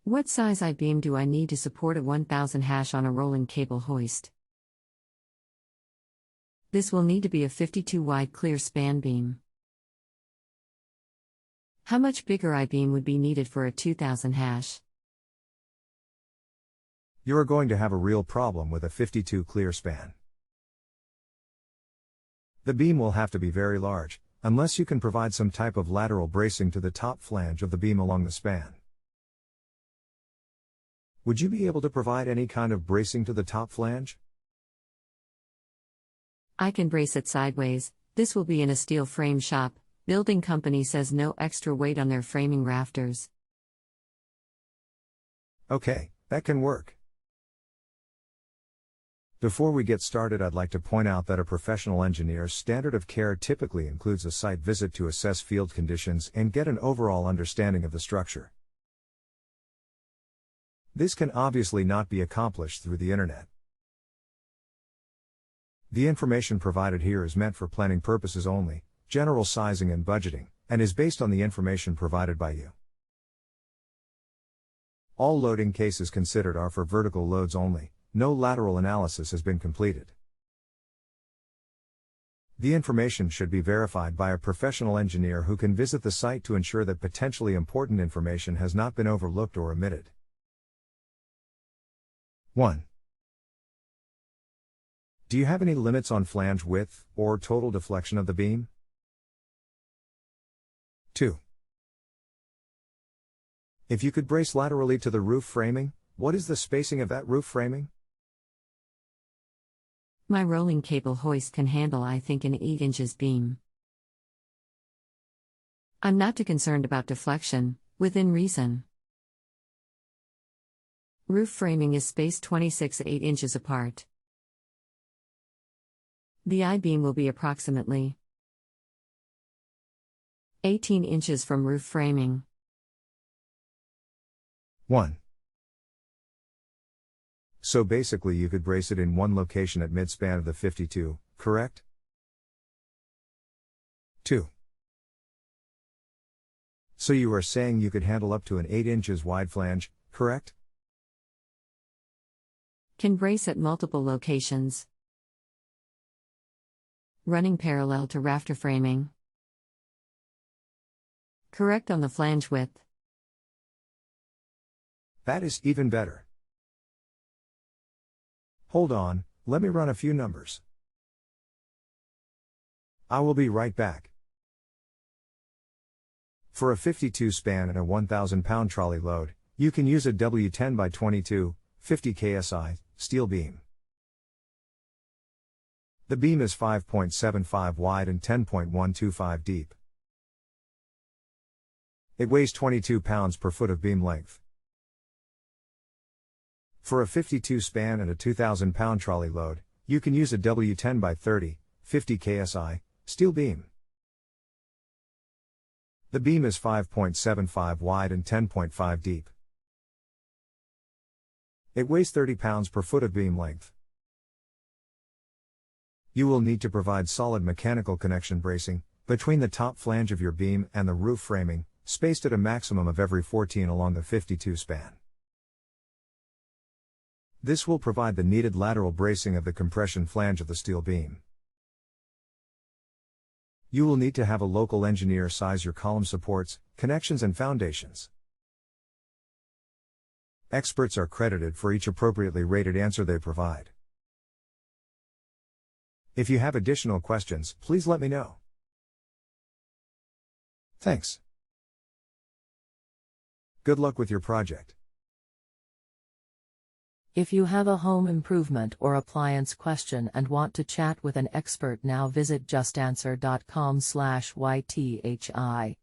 What size I-beam do I need to support a 1000 hash on a rolling cable hoist? This will need to be a 52 wide clear span beam. How much bigger I-beam would be needed for a 2000 hash? You are going to have a real problem with a 52 clear span. The beam will have to be very large, unless you can provide some type of lateral bracing to the top flange of the beam along the span. Would you be able to provide any kind of bracing to the top flange? I can brace it sideways. This will be in a steel frame shop. Building company says no extra weight on their framing rafters. Okay, that can work. Before we get started, I'd like to point out that a professional engineer's standard of care typically includes a site visit to assess field conditions and get an overall understanding of the structure. This can obviously not be accomplished through the internet. The information provided here is meant for planning purposes only, general sizing and budgeting, and is based on the information provided by you. All loading cases considered are for vertical loads only. No lateral analysis has been completed. The information should be verified by a professional engineer who can visit the site to ensure that potentially important information has not been overlooked or omitted. 1. Do you have any limits on flange width, or total deflection of the beam? 2. If you could brace laterally to the roof framing, what is the spacing of that roof framing? My rolling cable hoist can handle I think an 8 inches beam. I'm not too concerned about deflection, within reason. Roof framing is spaced 26 8 inches apart. The I-beam will be approximately 18 inches from roof framing. 1. So basically you could brace it in one location at midspan of the 52, correct? 2. So you are saying you could handle up to an 8 inches wide flange, correct? Can brace at multiple locations. Running parallel to rafter framing. Correct on the flange width. That is even better. Hold on, let me run a few numbers. I will be right back. For a 52 span and a 1,000 pound trolley load, you can use a W10 by 22, 50 KSI, steel beam. The beam is 5.75 wide and 10.125 deep. It weighs 22 pounds per foot of beam length. For a 52 span and a 2,000 pound trolley load, you can use a W10 by 30, 50 KSI, steel beam. The beam is 5.75 wide and 10.5 deep. It weighs 30 pounds per foot of beam length. You will need to provide solid mechanical connection bracing between the top flange of your beam and the roof framing, spaced at a maximum of every 14 along the 52 span. This will provide the needed lateral bracing of the compression flange of the steel beam. You will need to have a local engineer size your column supports, connections and foundations. Experts are credited for each appropriately rated answer they provide. If you have additional questions, please let me know. Thanks. Good luck with your project. If you have a home improvement or appliance question and want to chat with an expert now, visit JustAnswer.com/YTHI.